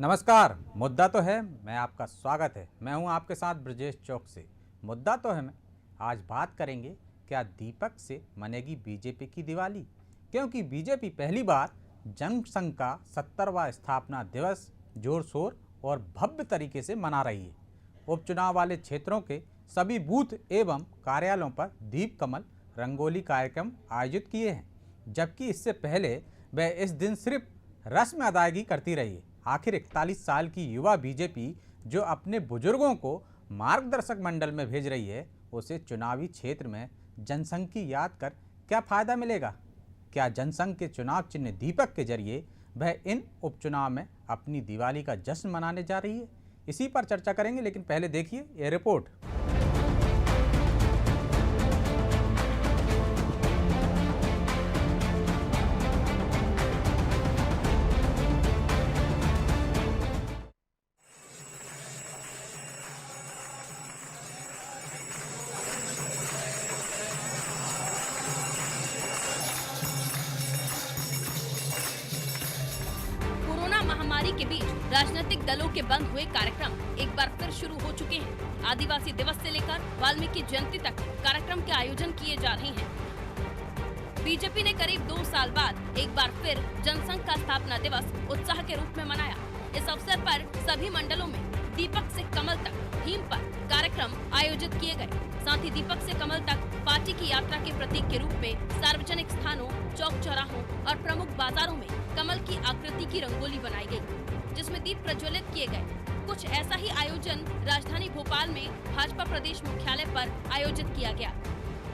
नमस्कार। मुद्दा तो है मैं आपका स्वागत है। मैं हूं आपके साथ ब्रजेश चौक से। मुद्दा तो है मैं आज बात करेंगे क्या दीपक से मनेगी बीजेपी की दिवाली, क्योंकि बीजेपी पहली बार जनसंघ का 70वां स्थापना दिवस जोर शोर और भव्य तरीके से मना रही है। उपचुनाव वाले क्षेत्रों के सभी बूथ एवं कार्यालयों पर दीप कमल रंगोली कार्यक्रम आयोजित किए हैं, जबकि इससे पहले वह इस दिन सिर्फ रस्म अदायगी करती रही है। आखिर 41 साल की युवा बीजेपी जो अपने बुजुर्गों को मार्गदर्शक मंडल में भेज रही है, उसे चुनावी क्षेत्र में जनसंघ की याद कर क्या फायदा मिलेगा? क्या जनसंघ के चुनाव चिन्ह दीपक के जरिए वह इन उपचुनाव में अपनी दिवाली का जश्न मनाने जा रही है? इसी पर चर्चा करेंगे, लेकिन पहले देखिए ये रिपोर्ट। कोरोना महामारी के बीच राजनीतिक दलों के बंद हुए कार्यक्रम एक बार फिर शुरू हो चुके हैं। आदिवासी दिवस से लेकर वाल्मीकि जयंती तक कार्यक्रम के आयोजन किए जा रहे हैं। बीजेपी ने करीब 2 साल बाद एक बार फिर जनसंघ का स्थापना दिवस उत्साह के रूप में मनाया। इस अवसर पर सभी मंडलों में दीपक से कमल तक थीम पर कार्यक्रम आयोजित किए गए। साथ ही दीपक से कमल तक पार्टी की यात्रा के प्रतीक के रूप में सार्वजनिक स्थानों, चौक चौराहों और प्रमुख बाजारों में कमल की आकृति की रंगोली बनाई गई, जिसमें दीप प्रज्वलित किए गए। कुछ ऐसा ही आयोजन राजधानी भोपाल में भाजपा प्रदेश मुख्यालय पर आयोजित किया गया,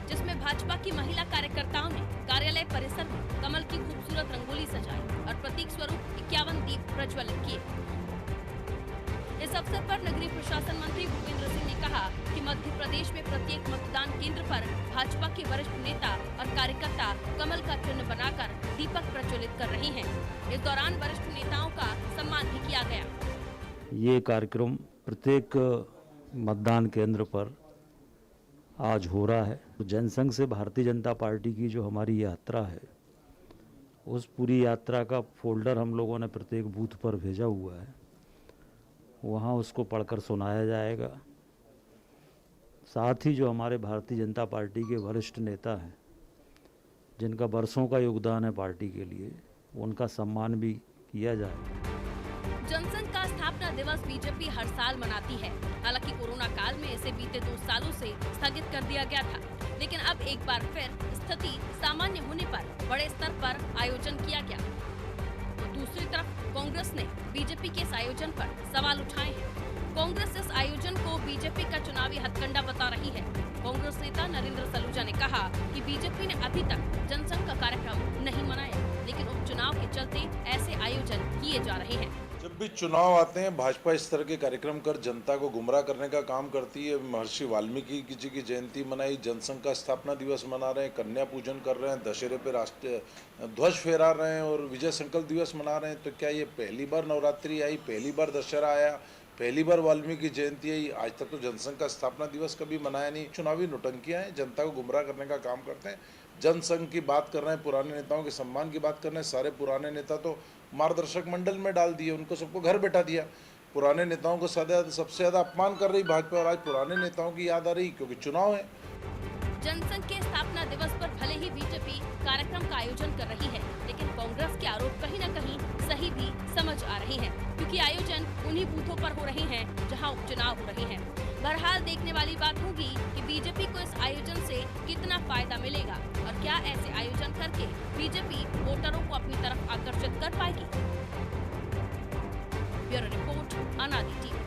जिसमें भाजपा की महिला कार्यकर्ताओं ने कार्यालय परिसर में कमल की खूबसूरत रंगोली सजाई और प्रतीक स्वरूप 51 दीप प्रज्वलित किए। इस अवसर पर नगरीय प्रशासन मंत्री भूपेंद्र सिंह ने कहा कि मध्य प्रदेश में प्रत्येक मतदान केंद्र पर भाजपा के वरिष्ठ नेता और कार्यकर्ता कमल का चिन्ह बनाकर दीपक प्रज्वलित कर रहे हैं। इस दौरान वरिष्ठ नेताओं का सम्मान भी किया गया। ये कार्यक्रम प्रत्येक मतदान केंद्र पर आज हो रहा है। जनसंघ से भारतीय जनता पार्टी की जो हमारी यात्रा है, उस पूरी यात्रा का फोल्डर हम लोगों ने प्रत्येक बूथ पर भेजा हुआ है। वहाँ उसको पढ़कर सुनाया जाएगा। साथ ही जो हमारे भारतीय जनता पार्टी के वरिष्ठ नेता हैं, जिनका बरसों का योगदान है पार्टी के लिए, उनका सम्मान भी किया जाएगा। जनसंघ का स्थापना दिवस बीजेपी हर साल मनाती है। हालांकि कोरोना काल में इसे बीते 2 सालों से स्थगित कर दिया गया था, लेकिन अब एक बार फिर स्थिति सामान्य होने पर बड़े स्तर पर आयोजन किया गया। तो दूसरी तरफ कांग्रेस ने बीजेपी के इस आयोजन पर सवाल उठाए हैं। कांग्रेस इस आयोजन को बीजेपी का चुनावी हथकंडा बता रही है। कांग्रेस नेता नरेंद्र सलूजा ने कहा कि बीजेपी ने अभी तक जनसंघ का कार्यक्रम नहीं मनाया, लेकिन उपचुनाव के चलते ऐसे आयोजन किए जा रहे हैं। जब भी चुनाव आते हैं, भाजपा इस तरह के कार्यक्रम कर जनता को गुमराह करने का काम करती है। महर्षि वाल्मीकि जी की जयंती मनाई, जनसंघ का स्थापना दिवस मना रहे हैं, कन्या पूजन कर रहे हैं, दशहरे पे राष्ट्रीय ध्वज फहरा रहे हैं और विजय संकल्प दिवस मना रहे हैं। तो क्या ये पहली बार नवरात्रि आई, पहली बार दशहरा आया, पहली बार वाल्मीकि जयंती आई? आज तक तो जनसंघ का स्थापना दिवस कभी मनाया नहीं। चुनावी नौटंकियां हैं, जनता को गुमराह करने का काम करते हैं। जनसंघ की बात कर रहे हैं, पुराने नेताओं के सम्मान की बात कर रहे हैं। सारे पुराने नेता तो मार्गदर्शक मंडल में डाल दिए, उनको सबको घर बैठा दिया। पुराने नेताओं को सबसे ज्यादा अपमान कर रही भाजपा, और आज पुराने नेताओं की याद आ रही क्योंकि चुनाव है। जनसंघ के स्थापना दिवस पर भले ही बीजेपी कार्यक्रम का आयोजन कर रही है, लेकिन कांग्रेस के आरोप कहीं न कहीं सही भी समझ आ रहे हैं, क्योंकि आयोजन उन्हीं बूथों पर हो रहे हैं जहां उपचुनाव हो रहे हैं। बहरहाल देखने वाली बात होगी कि बीजेपी को इस आयोजन से कितना फायदा मिलेगा और क्या ऐसे आयोजन करके बीजेपी वोटरों को अपनी तरफ आकर्षित कर पाएगी। ब्यूरो रिपोर्ट, अनादि टीवी।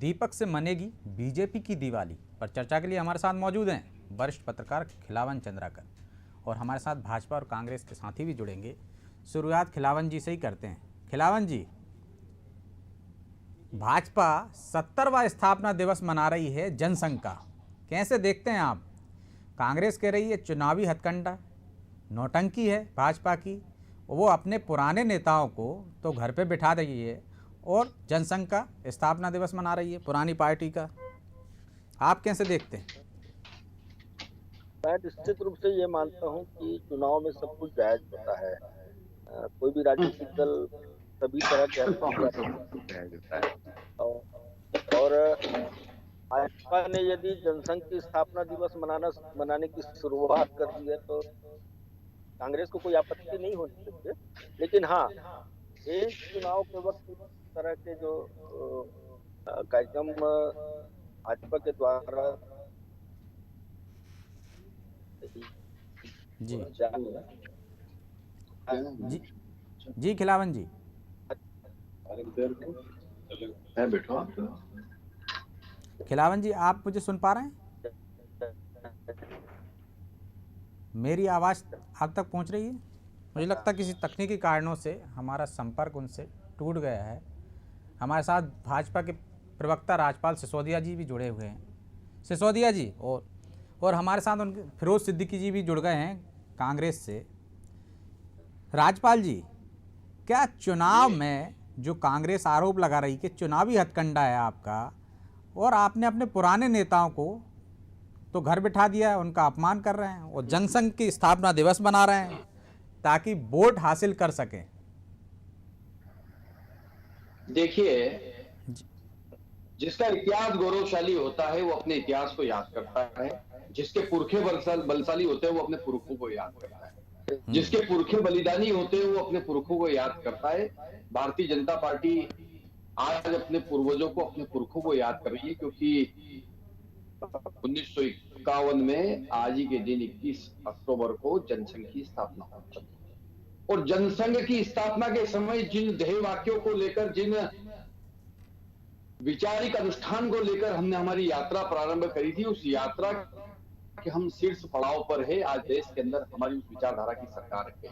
दीपक से मनेगी बीजेपी की दिवाली पर चर्चा के लिए हमारे साथ मौजूद हैं वरिष्ठ पत्रकार खिलावन चंद्राकर, और हमारे साथ भाजपा और कांग्रेस के साथी भी जुड़ेंगे। शुरुआत खिलावन जी से ही करते हैं। खिलावन जी, भाजपा 70वां स्थापना दिवस मना रही है जनसंघ का, कैसे देखते हैं आप? कांग्रेस कह रही है चुनावी हथकंडा, नौटंकी है भाजपा की, वो अपने पुराने नेताओं को तो घर पे बिठा रही है और जनसंघ का स्थापना दिवस मना रही है, पुरानी पार्टी का। आप कैसे देखते हैं? मैं निश्चित रूप से ये मानता हूँ कि चुनाव में सब कुछ जायज होता है। कोई भी राजनीतिक दल सभी तरह के जायज होता है। और भाजपा ने यदि जनसंघ की स्थापना दिवस मनाने की शुरुआत कर दी है तो कांग्रेस को कोई आपत्ति नहीं हो सकती है। लेकिन हाँ, एक चुनाव के वक्त इस तरह के जो कार्यक्रम भाजपा के द्वारा जी जी जी खिलावन जी, खिलावन जी, आप मुझे सुन पा रहे हैं? मेरी आवाज़ आप तक पहुंच रही है? मुझे लगता है किसी तकनीकी कारणों से हमारा संपर्क उनसे टूट गया है। हमारे साथ भाजपा के प्रवक्ता राजपाल सिसोदिया जी भी जुड़े हुए हैं। सिसोदिया जी और हमारे साथ उनके फिरोज सिद्दीकी जी भी जुड़ गए हैं कांग्रेस से। राजपाल जी, क्या चुनाव में जो कांग्रेस आरोप लगा रही कि चुनावी हथकंडा है आपका, और आपने अपने पुराने नेताओं को तो घर बिठा दिया है, उनका अपमान कर रहे हैं और जनसंघ की स्थापना दिवस बना रहे हैं ताकि वोट हासिल कर सकें? देखिए, जिसका इतिहास गौरवशाली होता है वो अपने इतिहास को याद करता है, जिसके पुरखे बलशाली होते हैं वो अपने पुरखों को याद करता है, जिसके पुरखे बलिदानी होते हैं वो अपने पुरखों को याद करता है। भारतीय जनता पार्टी आज अपने पूर्वजों को, अपने पुरखों को याद कर रही है, क्योंकि 1951 में आज ही के दिन 21 अक्टूबर को जनसंघ की स्थापना हुई और जनसंघ की स्थापना के समय जिन ध्येय वाक्यों को लेकर, जिन विचारिक अनुष्ठान को लेकर हमने हमारी यात्रा प्रारंभ करी थी, उस यात्रा के हम शीर्ष पड़ाव पर है। आज देश के अंदर हमारी उस विचारधारा की सरकार है।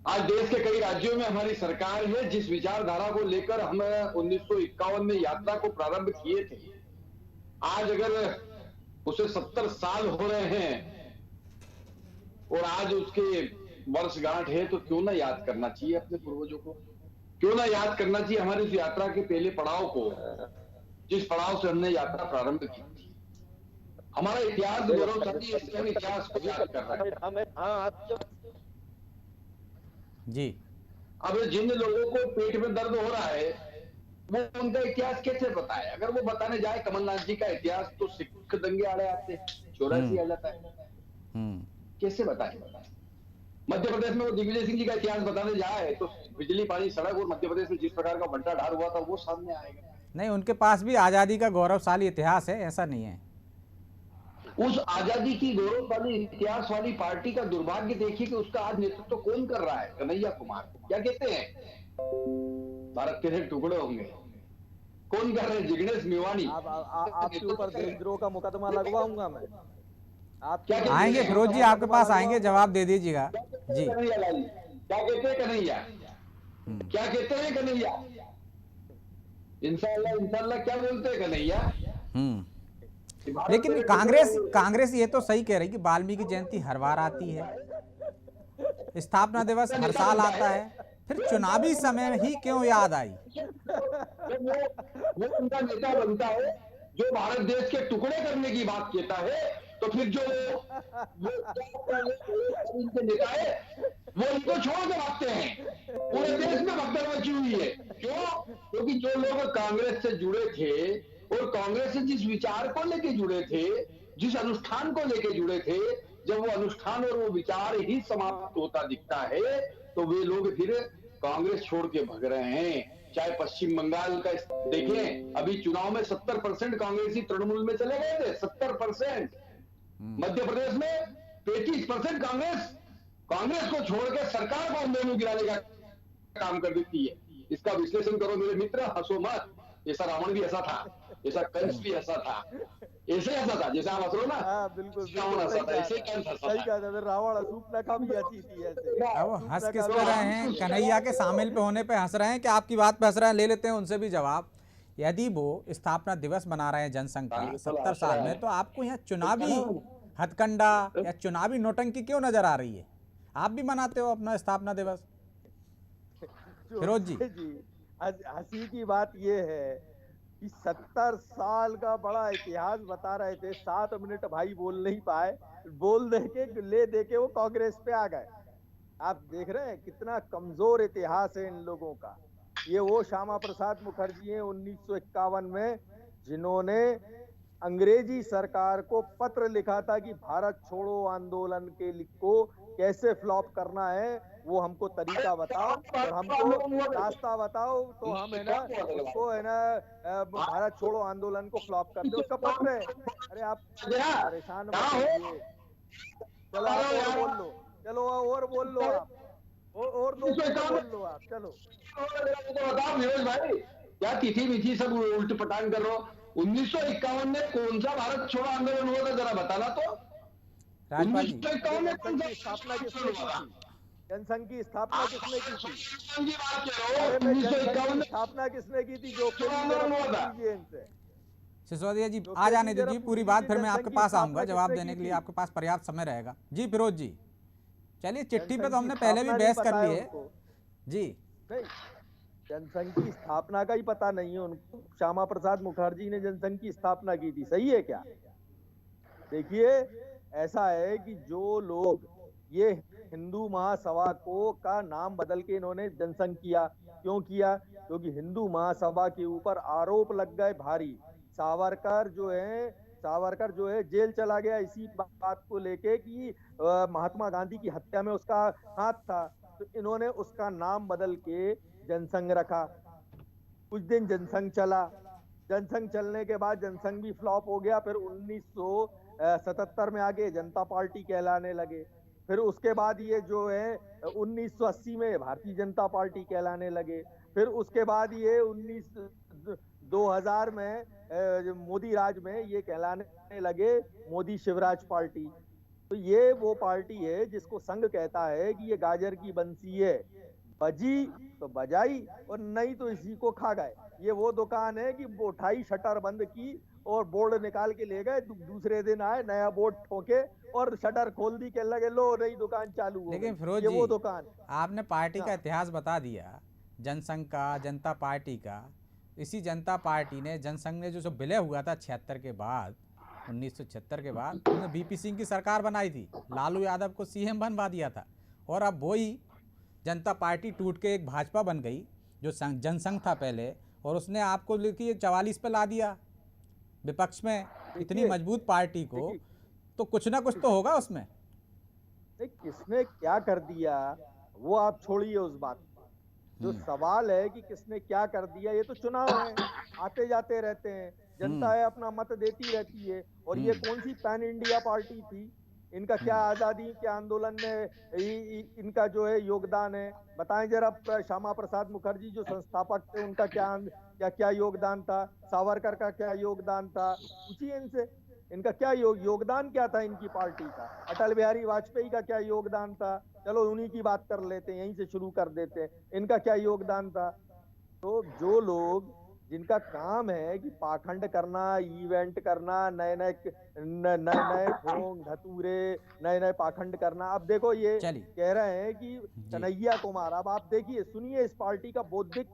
आज देश के कई राज्यों में हमारी सरकार है। जिस विचारधारा को लेकर हम 1951 में यात्रा को प्रारंभ किए थे, आज अगर उसे 70 साल हो रहे हैं और आज उसके वर्षगांठ है, तो क्यों ना याद करना चाहिए अपने पूर्वजों को, क्यों ना याद करना चाहिए हमारी उस यात्रा के पहले पड़ाव को, जिस पड़ाव से हमने यात्रा प्रारंभ की थी। हमारा इतिहास गौरवशाली है, इसलिए हम इतिहास को याद कर रहे हैं। जी, अब जिन लोगों को पेट में दर्द हो रहा है वो उनका इतिहास कैसे बताए? अगर वो बताने जाए कमलनाथ जी का इतिहास तो सिख दंगे आड़े आते, 84 आ जाता है। कैसे बताए? मध्य प्रदेश में वो दिग्विजय सिंह जी का इतिहास बताने जाए तो बिजली, पानी, सड़क और मध्य प्रदेश में जिस प्रकार का बंटा ढार हुआ था वो सामने आएगा। नहीं, उनके पास भी आज़ादी का गौरवशाली इतिहास है, ऐसा नहीं है। उस आजादी की गौरवशाली इतिहास वाली पार्टी का दुर्भाग्य देखिए कि उसका आज नेतृत्व कौन कर रहा है? कन्हैया कुमार। क्या कहते हैं? भारत के टुकड़े होंगे। कौन कर रहे हैं? जिग्नेश मेवानी। आपके ऊपर देशद्रोह का मुकदमा लगवाऊंगा मैं। आप आएंगे फिरोज जी, आपके पास आएंगे, जवाब दे दीजिएगा जी। क्या कहते हैं कन्हैया? क्या कहते हैं कन्हैया? इंशाअल्लाह क्या बोलते हैं कन्हैया? लेकिन कांग्रेस ये तो सही कह रही कि वाल्मीकि जयंती हर बार आती है, स्थापना दिवस हर साल आता है, फिर चुनावी समय में ही क्यों याद आई? वो उनका नेता बनता है जो भारत देश के टुकड़े करने की बात कहता है, तो फिर जो इनके नेता है वो इनको छोड़ के भागते हैं। पूरे देश में भगदड़ मची हुई है। क्यों? क्योंकि जो लोग कांग्रेस से जुड़े थे और कांग्रेस से जिस विचार को लेके जुड़े थे, जिस अनुष्ठान को लेके जुड़े थे, जब वो अनुष्ठान और वो विचार ही समाप्त होता दिखता है तो वे लोग फिर कांग्रेस छोड़ के भाग रहे हैं। चाहे पश्चिम बंगाल का देखें, अभी चुनाव में 70% कांग्रेसी तृणमूल में चले गए थे, 70%। मध्य प्रदेश में 35% कांग्रेस को छोड़ के सरकार को अंधेरे में गिराने का काम कर देती है। इसका विश्लेषण करो मेरे मित्र, हंसो मत। ऐसा रावण भी ऐसा था, ऐसा कंस भी ऐसा था, ऐसे ऐसा था जैसे आप हंस रहे हो ना। बिल्कुल रावण ऐसा था, ऐसे कंस ऐसा सही कहा था। रावण सूर्पनखा भी ऐसी थी ऐसे। अब हंस किस पे रहे हैं? कन्हैया के शामिल पे होने पे हंस रहे हैं कि आपकी बात पे हंस रहे हैं? ले लेते हैं उनसे भी जवाब। यदि वो स्थापना दिवस मना रहे हैं जनसंघ का 70 साल में, तो आपको यहाँ चुनावी हथकंडा या चुनावी नोटंकी क्यों नजर आ रही है? आप भी मनाते हो अपना स्थापना दिवस, फिरोज जी? हंसी की बात ये है कि 70 साल का बड़ा इतिहास बता रहे थे, 7 मिनट भाई बोल नहीं पाए, बोल दे के ले दे के वो कांग्रेस पे आ गए। आप देख रहे हैं कितना कमजोर इतिहास है इन लोगों का। ये वो श्यामा प्रसाद मुखर्जी हैं 1951 में, जिन्होंने अंग्रेजी सरकार को पत्र लिखा था कि भारत छोड़ो आंदोलन के को कैसे फ्लॉप करना है, वो हमको तरीका बताओ और हमको रास्ता बताओ, तो हम है ना उसको है ना भारत छोड़ो आंदोलन को फ्लॉप कर दे। उसका पत्र है। अरे आप परेशान मत होइए, चलो आप और बोल लो, चलो और बोल लो आप, और 2 मिनट बोल लो आप, चलो। बताओ फिरोज भाई, क्या तिथि मिथि सब उल्ट पटांग कर रहे हो? 1951 में कौन सा भारत छोड़ो आंदोलन हुआ था, जरा बताना तो। राजपाल जी 1951 में कौन सा स्थापना किसने की थी? जनसंघ की स्थापना किसने की थी? की बात कर रहे हो? अरे मैं जनसंघ 1951 की में स्थापना किसने की थी? जो कीजिए इनसे। सिसोदिया जी तो आ जाने फिर दीजिए, जरा पूरी पूछ बात लीजिए फिर मैं आपके जनसंघ की पास स्थापना आऊंगा जवाब किसने देने की के लिए, थी? आपके पास पर्याप्त समय रहेगा। जी फिरोज जी, चलिए चिट्ठी पे तो हमने जनसंघ की पहले भी स्थापना बहस नहीं कर पता ली है है। उनको। जी नहीं, जनसंघ की स्थापना का ही पता नहीं है उनको। श्यामा प्रसाद मुखर्जी ने जनसंघ की स्थापना की थी, सही है क्या? देखिए, ऐसा है कि जो लोग ये हिंदू महासभा को का नाम बदल के इन्होंने जनसंघ किया, क्यों किया? क्योंकि हिंदू महासभा के ऊपर आरोप लग गए भारी। सावरकर जो है जेल चला गया इसी बात को लेके कि महात्मा गांधी की हत्या में उसका हाथ था, तो इन्होंने उसका नाम बदल के जनसंघ रखा। कुछ दिन जनसंघ चला, जनसंघ चलने के बाद जनसंघ भी फ्लॉप हो गया। फिर 1977 में आगे जनता पार्टी कहलाने लगे। फिर उसके बाद ये जो है 1980 में भारतीय जनता पार्टी कहलाने लगे। फिर उसके बाद ये 2000 में मोदी राज में ये कहलाने लगे मोदी शिवराज पार्टी। तो ये वो पार्टी है जिसको संघ कहता है कि ये गाजर की बंसी है, बजी तो बजाई और नहीं तो इसी को खा गए। ये वो दुकान है कि वो उठाई, शटर बंद की और बोर्ड निकाल के ले गए, दूसरे दिन आए नया बोर्ड ठोके और शटर खोल दी, के लगे लो नई दुकान चालू हो लेकिन गई। फिरोज ये जी, वो दुकान। आपने पार्टी का हाँ। इतिहास बता दिया, जनसंघ का, जनता पार्टी का। इसी जनता पार्टी ने, जनसंघ ने जो विलय हुआ था 76 के बाद, 1976 के बाद, उन्होंने बीपी सिंह की सरकार बनाई थी, लालू यादव को सीएम बनवा दिया था। और अब वही जनता पार्टी टूट के एक भाजपा बन गई, जो जनसंघ था पहले, और उसने आपको लेके 44 पे ला दिया विपक्ष में, इतनी मजबूत पार्टी को। तो कुछ ना कुछ तो होगा उसमें। नहीं, किसने क्या कर दिया वो आप छोड़िए उस बात को। जो सवाल है कि किसने क्या कर दिया, ये तो चुनाव है, आते जाते रहते हैं, जनता है अपना मत देती रहती है। और ये कौन सी पैन इंडिया पार्टी थी? इनका क्या आजादी के आंदोलन में इनका जो है योगदान है? बताएं जरा। श्यामा प्रसाद मुखर्जी जो संस्थापक थे, उनका क्या योगदान था? सावरकर का क्या योगदान था? पूछिए इनसे, इनका क्या योगदान क्या था इनकी पार्टी का? अटल बिहारी वाजपेयी का क्या योगदान था? चलो उन्हीं की बात कर लेते हैं, यहीं से शुरू कर देते हैं। इनका क्या योगदान था? तो जो लोग जिनका काम है कि पाखंड करना, इवेंट करना, नए ढोंग धतूरे, नए पाखंड करना। अब देखो ये कह रहे हैं कि कन्हैया कुमार, अब आप देखिए, सुनिए इस पार्टी का बौद्धिक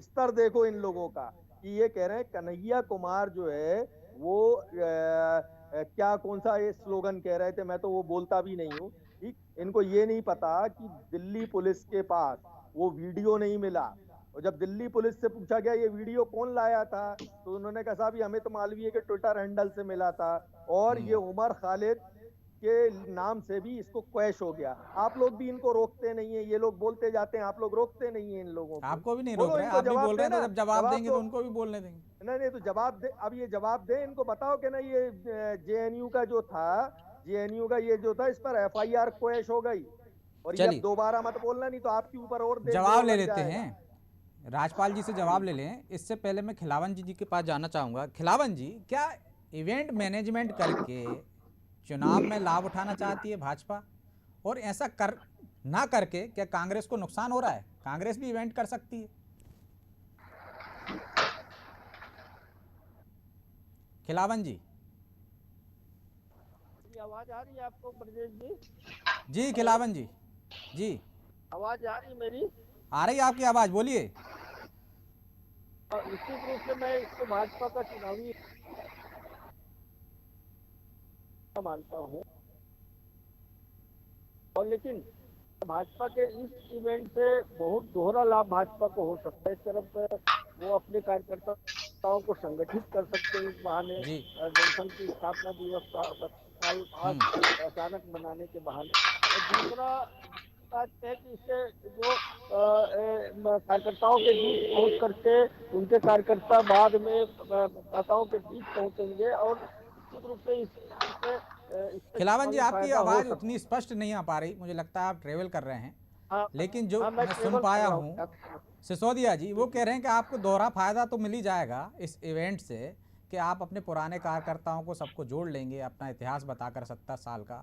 स्तर देखो इन लोगों का, कि ये कह रहे हैं कन्हैया कुमार जो है वो क्या कौन सा ये स्लोगन कह रहे थे, मैं तो वो बोलता भी नहीं हूँ। ठीक, इनको ये नहीं पता कि दिल्ली पुलिस के पास वो वीडियो नहीं मिला, और जब दिल्ली पुलिस से पूछा गया ये वीडियो कौन लाया था, तो उन्होंने कहा साहब अमित मालवीय के ट्विटर हैंडल से मिला था, और ये उमर खालिद के नाम से भी इसको क्वैश हो गया। आप लोग भी इनको रोकते नहीं है, ये लोग बोलते जाते हैं, आप लोग रोकते नहीं है इन लोगों को। आपको भी नहीं रोक रहे, आप भी बोल रहे हैं, तो जब जवाब देंगे तो उनको भी बोलने देंगे। नहीं, तो जवाब दे, अब ये जवाब दे, इनको बताओ कि ना ये जेएनयू का जो था, जेएनयू का ये जो था, इस पर एफआईआर क्वैश हो गई, और ये दोबारा मत बोलना, नहीं तो आपके ऊपर और जवाब ले लेते हैं। राजपाल जी से जवाब ले लें। इससे पहले मैं खिलावन जी के पास जाना चाहूँगा। खिलावन जी, क्या इवेंट मैनेजमेंट करके चुनाव में लाभ उठाना चाहती है भाजपा? और ऐसा कर ना करके क्या कांग्रेस को नुकसान हो रहा है? कांग्रेस भी इवेंट कर सकती है। खिलावन जी, आवाज आ रही है आपको ब्रजेश जी? जी खिलावन जी, जी आवाज आ रही मेरी? आ रही है आपकी आवाज, बोलिए। निश्चित रूप से मैं इसको भाजपा का चुनावी मानता हूँ, और लेकिन भाजपा के इस इवेंट से बहुत दोहरा लाभ भाजपा को हो सकता है। इस तरफ वो अपने कार्यकर्ताओं को संगठित कर सकते हैं इस बहाने, जी। जनसंघ की स्थापना दिवस का 70 साल बाद अचानक मनाने के बहाने। और दूसरा बात है कि इससे वो कार्यकर्ताओं के बीच पहुंच करके उनके कार्यकर्ता बाद में मतदाताओं के बीच पहुंचेंगे, और निश्चित रूप से इससे खिलावन जी, आपकी फायदा हो आवाज़ सकता उतनी स्पष्ट नहीं आ पा रही, मुझे लगता है आप ट्रेवल कर रहे हैं। हाँ, लेकिन जो हाँ, मैं सुन ट्रेवल पाया कर रहा हूँ, हूँ। सिसोदिया जी वो कह रहे हैं कि आपको दोहरा फायदा तो मिल ही जाएगा इस इवेंट से, कि आप अपने पुराने कार्यकर्ताओं को सबको जोड़ लेंगे, अपना इतिहास बताकर 70 साल का,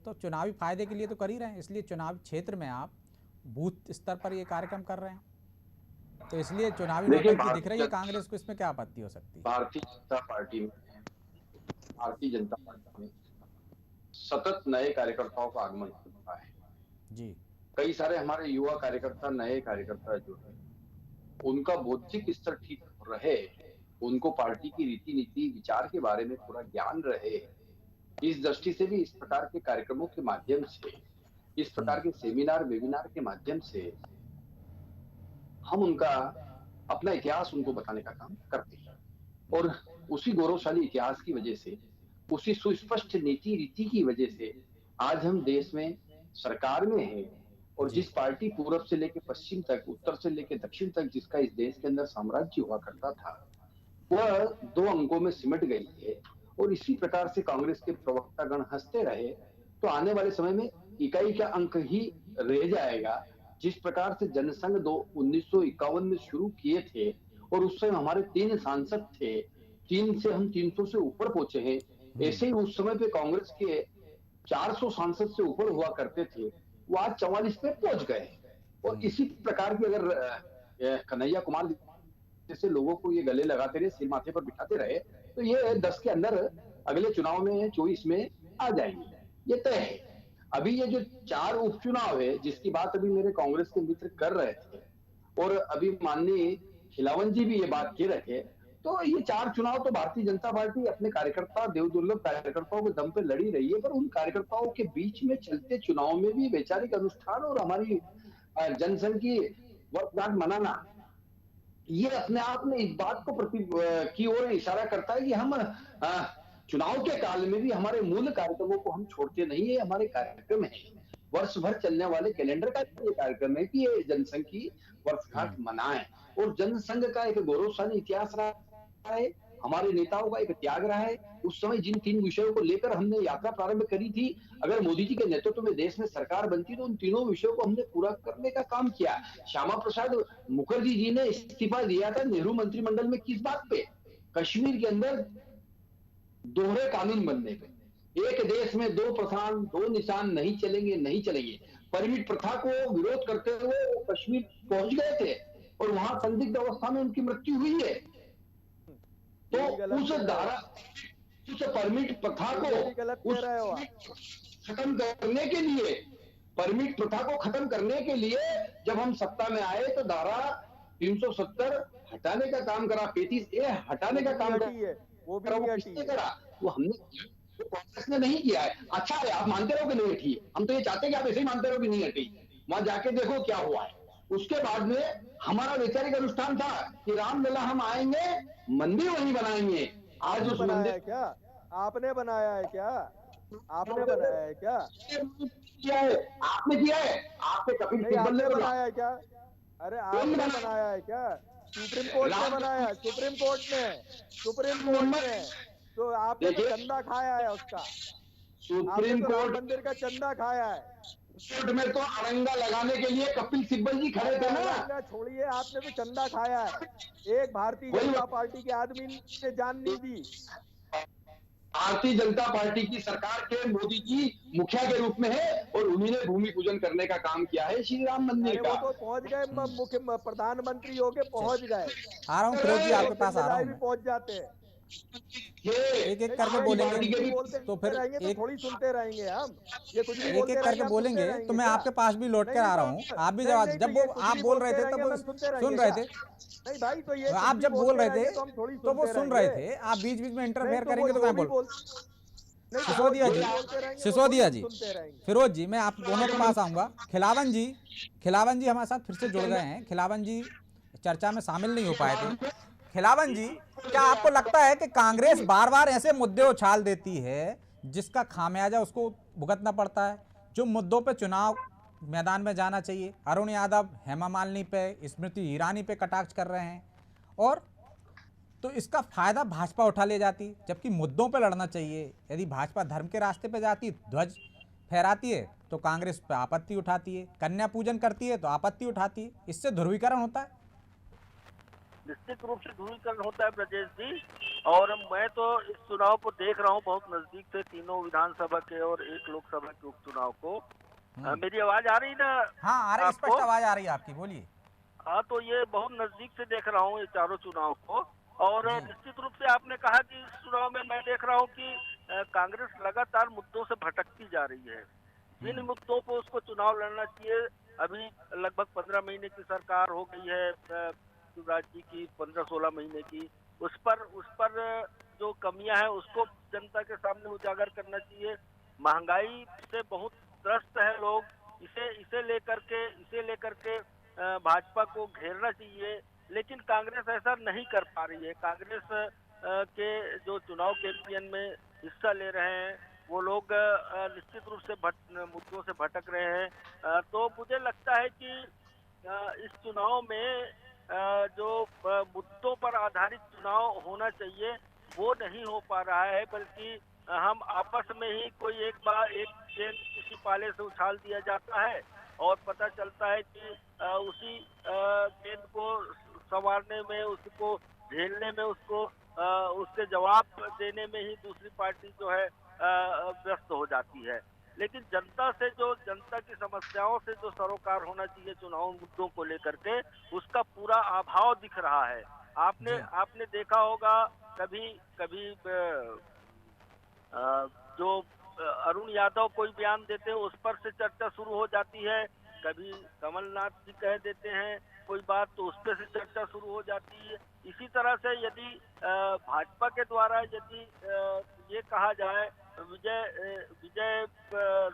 तो चुनावी फायदे के लिए तो कर ही रहे हैं, इसलिए चुनावी क्षेत्र में आप बूथ स्तर पर ये कार्यक्रम कर रहे हैं, तो इसलिए चुनावी नौटंकी दिख रही है कांग्रेस को, इसमें क्या आपत्ति हो सकती है? भारतीय जनता पार्टी में सतत नए कार्यकर्ताओं का आगमन हो रहा है जी। कई सारे हमारे युवा कार्यकर्ता, नए कार्यकर्ता जो है, उनका बौद्धिक स्तर ठीक रहे, उनको पार्टी की रीति नीति विचार के बारे में थोड़ा ज्ञान रहे, इस दृष्टि से भी इस प्रकार के कार्यक्रमों के माध्यम से, इस प्रकार के सेमिनार वेबिनार के माध्यम से हम उनका अपना इतिहास उनको बताने का काम करते हैं। और उसी गौरवशाली इतिहास की वजह से, उसी सुस्पष्ट नीति रीति की वजह से आज हम देश में सरकार में हैं, और जिस पार्टी पूरब से लेकर पश्चिम तक, उत्तर से लेकर दक्षिण तक जिसका इस देश के अंदर साम्राज्य हुआ करता था, वह 2 अंकों में सिमट गई है। और इसी प्रकार से कांग्रेस के प्रवक्तागण हंसते रहे तो आने वाले समय में इकाई का अंक ही रह जाएगा। जिस प्रकार से जनसंघ 1951 में शुरू किए थे, और उस समय हमारे 3 सांसद थे, 3 से हम 300 से ऊपर पहुंचे हैं, ऐसे ही उस समय पे कांग्रेस के 400 सांसद से ऊपर हुआ करते थे, वो आज 44 पे पहुंच गए। और इसी प्रकार की अगर कन्हैया कुमार जैसे लोगों को ये गले लगाते रहे, सिर माथे पर बिठाते रहे, तो ये 10 के अंदर अगले चुनाव में 24 में आ जाएंगे, ये तय है। अभी ये जो 4 उपचुनाव है जिसकी बात अभी मेरे कांग्रेस के मित्र कर रहे थे, और अभी माननीय खिलावन जी भी ये बात कह रहे थे, तो ये 4 चुनाव तो भारतीय जनता पार्टी अपने कार्यकर्ता, देवदुर्लभ कार्यकर्ताओं के दम पे लड़ी रही है, पर उन कार्यकर्ताओं के बीच में चलते चुनाव में भी वैचारिक अनुष्ठान और हमारी जनसंघ की वर्षगांठ मनाना, ये अपने आप में इस बात को की ओर इशारा करता है कि हम चुनाव के काल में भी हमारे मूल कार्यक्रमों को हम छोड़ते नहीं है। हमारे कार्यक्रम है, वर्ष भर चलने वाले कैलेंडर का ये कार्यक्रम है कि ये जनसंघ की वर्षगांठ मनाएं, और जनसंघ का एक गौरवशाली इतिहास रहा है, हमारे नेताओं का एक त्याग रहा है। उस समय जिन 3 विषयों को लेकर हमने यात्रा प्रारंभ करी थी, अगर मोदी जी के नेतृत्व में देश में सरकार बनती तो उन तीनों विषयों को हमने पूरा करने का काम किया। श्यामा प्रसाद मुखर्जी जी ने इस्तीफा दिया था नेहरू मंत्रिमंडल में किस बात पे? कश्मीर के अंदर दोहरे कानून बनने पे, एक देश में 2 प्रधान 2 निशान नहीं चलेंगे, नहीं चलेंगे। परमिट प्रथा को विरोध करते हुए वो कश्मीर पहुंच गए थे, और वहां संदिग्ध अवस्था में उनकी मृत्यु हुई है। तो उस धारा, उस परमिट प्रथा को खत्म करने के लिए, परमिट प्रथा को खत्म करने के लिए जब हम सत्ता में आए तो धारा 370 हटाने का काम करा, 35A हटाने का काम करा, वो किसने करा? वो हमने, वो कांग्रेस ने नहीं किया है। अच्छा है, आप मानते रहो कि नहीं हटी, हम तो ये चाहते हैं कि आप ऐसे ही मानते रहो कि नहीं हटी, वहां जाके देखो क्या हुआ है। उसके बाद में हमारा वैचारिक अनुष्ठान था कि रामलला हम आएंगे, मंदिर वहीं बनाएंगे। आज उस मंदिर क्या आपने बनाया है? क्या आपने बनाया है? क्या किया है? आपने किया है? आपने कपिल सिब्बल ने बनाया है क्या? अरे आपने बनाया है क्या? सुप्रीम कोर्ट ने बनाया है, सुप्रीम कोर्ट ने तो आपने तो चंदा खाया है उसका, सुप्रीम कोर्ट मंदिर का चंदा खाया है। कोर्ट में तो अड़ंगा लगाने के लिए कपिल सिब्बल जी खड़े थे ना। छोड़िए, आपने भी चंदा खाया है, एक भारतीय जनता पार्टी के आदमी ने जान नहीं दी। भारतीय जनता पार्टी की सरकार के मोदी जी मुखिया के रूप में है, और उन्हीं ने भूमि पूजन करने का काम किया है श्री राम मंदिर का। वो तो पहुंच गए, मुख्य प्रधानमंत्री होके पहुंच गए। आ रहा हूँ फिरोज जी, आपके पास आ रहा हूँ, पहुंच जाते हैं। एक एक करके बोलेंगे तो फिर रहेंगे तो एक थोड़ी सुनते रहेंगे हम। ये कुछ भी एक बोलते एक रहेंगे, करके हम सुनते बोलेंगे रहेंगे तो मैं क्या? आपके पास भी लौट कर नहीं आ रहा तो हूँ। आप भी नहीं जवाब, नहीं, जब तो वो ये कुछ आप भी बोल रहे बोलते थे रहेंगे, तब हम सुनते सुन रहेंगे रहे क्या? थे, नहीं भाई, तो ये कुछ आप भी जब बोल बोलते रहे थे रहेंगे तो हम थोड़ी तो वो सुनते सुन रहे रहेंगे। थे, आप बीच बीच में नहीं इंटरफेयर तो वो करेंगे तो जो मैं भी बोल। बोल नहीं तो वो सिसोदिया जो जी, भी बोलते रहेंगे वो सिसोदिया थोड़ी जी, हम सुनते रहेंगे। फिरोज जी, मैं आप दोनों के पास आऊंगा। खिलावन जी, खिलावन जी हमारे साथ फिर से जुड़ गए हैं। खिलावन जी चर्चा में शामिल नहीं हो पाए थे। खिलावन जी, क्या आपको लगता है कि कांग्रेस बार बार ऐसे मुद्दे उछाल देती है जिसका खामियाजा उसको भुगतना पड़ता है? जो मुद्दों पे चुनाव मैदान में जाना चाहिए, अरुण यादव हेमा मालिनी पे, स्मृति ईरानी पे कटाक्ष कर रहे हैं, और तो इसका फायदा भाजपा उठा ले जाती, जबकि मुद्दों पर लड़ना चाहिए। यदि भाजपा धर्म के रास्ते पे जाती, ध्वज फहराती है, तो कांग्रेस पे आपत्ति उठाती है, कन्या पूजन करती है तो आपत्ति उठाती है। इससे ध्रुवीकरण होता है। निश्चित रूप से ध्रुवीकरण होता है ब्रजेश जी। और मैं तो इस चुनाव को देख रहा हूँ बहुत नजदीक से, तीनों विधानसभा के और एक लोकसभा के उपचुनाव को। मेरी आवाज आ रही ना हाँ आ रही, आपको? स्पष्ट आवाज आ रही है आपकी, बोलिए। हाँ, तो ये बहुत नजदीक से देख रहा हूँ ये चारों चुनाव को। और निश्चित रूप से आपने कहा कि इस चुनाव में मैं देख रहा हूँ कि कांग्रेस लगातार मुद्दों से भटकती जा रही है। जिन मुद्दों पर उसको चुनाव लड़ना चाहिए, अभी लगभग 15 महीने की सरकार हो गई है शिवराज जी की, 15-16 महीने की। उस पर जो कमियां हैं उसको जनता के सामने उजागर करना चाहिए। महंगाई से बहुत त्रस्त है लोग, इसे लेकर के भाजपा को घेरना चाहिए। लेकिन कांग्रेस ऐसा नहीं कर पा रही है। कांग्रेस के जो चुनाव कैंपेन में हिस्सा ले रहे हैं वो लोग निश्चित रूप से मुद्दों से भटक रहे हैं। तो मुझे लगता है कि इस चुनाव में जो मुद्दों पर आधारित चुनाव होना चाहिए वो नहीं हो पा रहा है, बल्कि हम आपस में ही कोई एक गेंद किसी पाले से उछाल दिया जाता है और पता चलता है कि उसी गेंद को संवारने में, उसको झेलने में, उसके जवाब देने में ही दूसरी पार्टी जो है व्यस्त हो जाती है। लेकिन जनता की समस्याओं से जो सरोकार होना चाहिए चुनाव मुद्दों को लेकर के, उसका पूरा अभाव दिख रहा है। आपने देखा होगा कभी जो अरुण यादव कोई बयान देते हैं उस पर से चर्चा शुरू हो जाती है, कभी कमलनाथ जी कह देते हैं कोई बात तो उस पर से चर्चा शुरू हो जाती है। इसी तरह से यदि भाजपा के द्वारा यदि ये कहा जाए विजय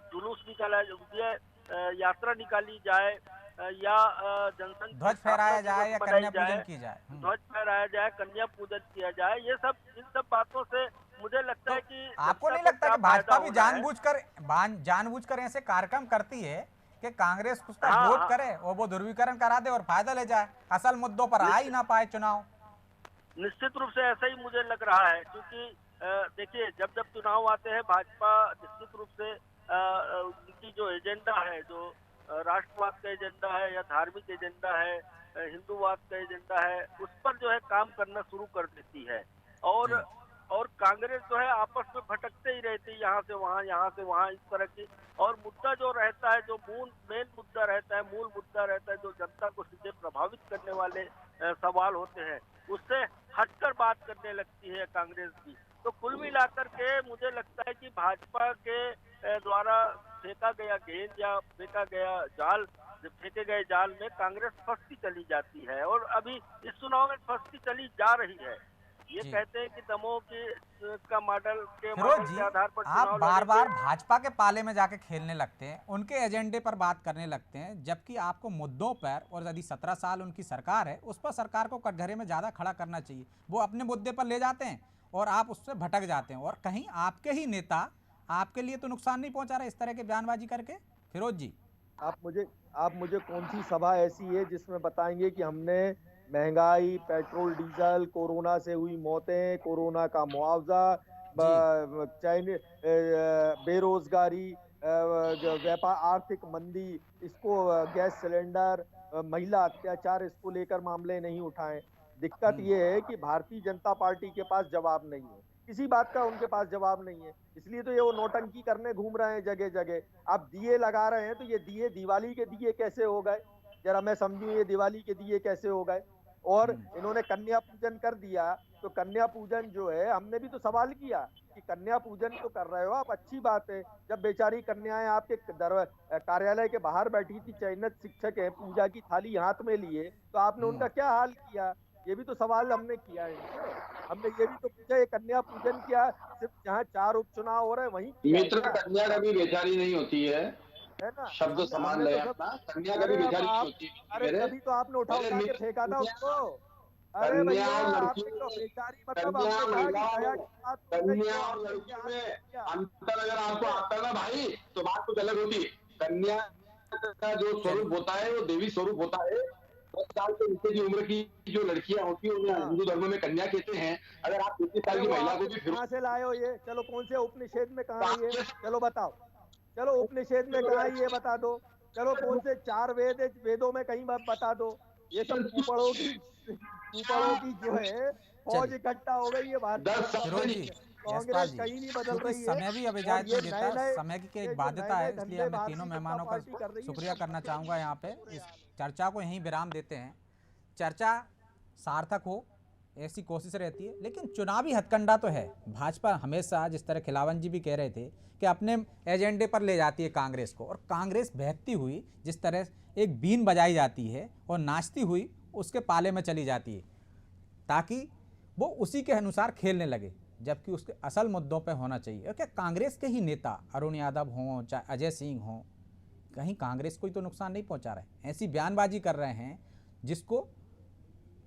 जुलूस निकाला, विजय यात्रा निकाली जाए या जनसंघ ध्वज फहराया जाए या कन्या पूजन की जाए, ध्वज फहराया जाए, कन्या पूजन किया जाए, इन सब बातों से मुझे लगता है कि आपको नहीं लगता कि भाजपा भी जानबूझकर ऐसे कार्यक्रम करती है कि कांग्रेस उसका वोट करे और वो ध्रुवीकरण करा दे और फायदा ले जाए, असल मुद्दों पर आ ही ना पाए चुनाव? निश्चित रूप से ऐसा ही मुझे लग रहा है, क्योंकि देखिए जब चुनाव आते हैं भाजपा निश्चित रूप से उनकी जो एजेंडा है, जो राष्ट्रवाद का एजेंडा है या धार्मिक एजेंडा है, हिंदूवाद का एजेंडा है, उस पर जो है काम करना शुरू कर देती है। और कांग्रेस जो है आपस में भटकते ही रहती है, यहाँ से वहाँ इस तरह की। और मुद्दा जो रहता है, जो मेन मुद्दा रहता है, मूल मुद्दा रहता है, जो जनता को सीधे प्रभावित करने वाले सवाल होते हैं, उससे हटकर बात करने लगती है कांग्रेस भी। तो कुल मिलाकर के मुझे लगता है कि भाजपा के द्वारा फेंका गया गेंद या फेंके गए जाल में कांग्रेस फंसती चली जाती है और अभी इस चुनाव में फंसती चली जा रही है। ये कहते हैं कि दमोह का मॉडल के आधार पर आप बार बार भाजपा के पाले में जाके खेलने लगते हैं, उनके एजेंडे पर बात करने लगते हैं, जबकि आपको मुद्दों पर, और यदि 17 साल उनकी सरकार है उस पर सरकार को कटघरे में ज्यादा खड़ा करना चाहिए। वो अपने मुद्दे पर ले जाते हैं और आप उससे भटक जाते हैं, और कहीं आपके ही नेता आपके लिए तो नुकसान नहीं पहुंचा रहे इस तरह के बयानबाजी करके? फिरोज जी, आप मुझे कौन सी सभा ऐसी है जिसमें बताएंगे कि हमने महंगाई, पेट्रोल डीजल, कोरोना से हुई मौतें, कोरोना का मुआवजा, बेरोजगारी, व्यापार, आर्थिक मंदी, इसको गैस सिलेंडर, महिला अत्याचार, इसको लेकर मामले नहीं उठाएं? दिक्कत ये है कि भारतीय जनता पार्टी के पास जवाब नहीं है, किसी बात का उनके पास जवाब नहीं है, इसलिए तो ये वो नौटंकी करने घूम रहे हैं जगह जगह। आप दिए लगा रहे हैं तो ये दिए दिवाली के दिए कैसे हो गए? जरा मैं समझूं, ये दिवाली के दिए कैसे हो गए? और इन्होंने कन्या पूजन कर दिया। तो कन्या पूजन जो है, हमने भी तो सवाल किया कि कन्या पूजन तो कर रहे हो आप, अच्छी बात है। जब बेचारी कन्याएं आपके कार्यालय के बाहर बैठी थी, चयनित शिक्षक है, पूजा की थाली हाथ में लिए, तो आपने उनका क्या हाल किया? ये भी तो सवाल हमने किया है इनसे। हमने ये भी तो पूछा, ये कन्या पूजन किया सिर्फ जहाँ 4 उपचुनाव हो रहे हैं वहीं किया है मित्र, क्या? कन्या कभी बेचारी नहीं होती है, है ना? शब्द समान हमने ले तो सब, अपना। कन्या अरे कभी अब बेचारी नहीं आप, होती अरे मेरे तभी तो आपने उठा मेरे उठा के मित्र। फेंका था उसको। अरे कन्या भैया, और आपने तो लड़की, बेचारी, मतलब कन्या हमने और कहा कि महिलाओं, दया की बात हो गई कन्या तो और हमने लड़की क्या में किया? अंतर अगर आपको आता ना भाई, तो बात कुछ अलग होती है। कन्या का जो स्वरूप होता है वो देवी स्वरूप होता है। 10 साल से नीचे की उम्र की जो लड़कियां होती है उन्हें हाँ, हिंदू धर्म में कन्या कहते हैं। अगर आप 33 साल अरे की वो महिला आप को भी फिर कहाँ से लाए हो ये? चलो कौन से उपनिषद में तो कहाँ है आप ये? कह चलो बताओ। चलो उपनिषद में कहाँ है ये बता दो। चलो कौन से 4 वेद है, वेदों में कहीं बता दो। ये सब कुपड़ों की जो है फौज चलिए इकट्ठा हो गई है भारतीय 10 जनता फिरोज साल जी, पार्टी में। यशपाल कांग्रेस जी, कहीं नहीं बदल क्योंकि रही है। समय भी अब और इजाज़त ये नहीं देता नए है, नए, समय की एक ये जो बाध्यता नए है, नए इसलिए धंधे मैं तीनों भारतीय जनता मेहमानों का पार्टी कर रही है, शुक्रिया सब करना धंधे चाहूँगा। यहाँ पे बुरे इस हाल है। चर्चा को यहीं विराम देते हैं। चर्चा सार्थक हो ऐसी कोशिश रहती है, लेकिन चुनावी हथकंडा तो है। भाजपा हमेशा, जिस तरह खिलावन जी भी कह रहे थे, कि अपने एजेंडे पर ले जाती है कांग्रेस को, और कांग्रेस बहकती हुई जिस तरह एक बीन बजाई जाती है और नाचती हुई उसके पाले में चली जाती है, ताकि वो उसी के अनुसार खेलने लगे, जबकि उसके असल मुद्दों पे होना चाहिए। और क्या कांग्रेस के ही नेता अरुण यादव हों चाहे अजय सिंह हों, कहीं कांग्रेस को ही तो नुकसान नहीं पहुंचा रहे, ऐसी बयानबाजी कर रहे हैं जिसको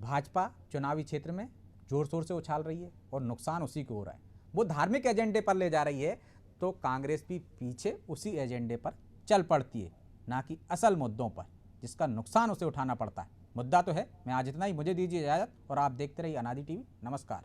भाजपा चुनावी क्षेत्र में जोर शोर से उछाल रही है और नुकसान उसी को हो रहा है। वो धार्मिक एजेंडे पर ले जा रही है तो कांग्रेस भी पीछे उसी एजेंडे पर चल पड़ती है, ना कि असल मुद्दों पर जिसका नुकसान उसे उठाना पड़ता है। मुद्दा तो है। मैं आज इतना ही, मुझे दीजिए इजाज़त और आप देखते रहिए अनादि टीवी। नमस्कार।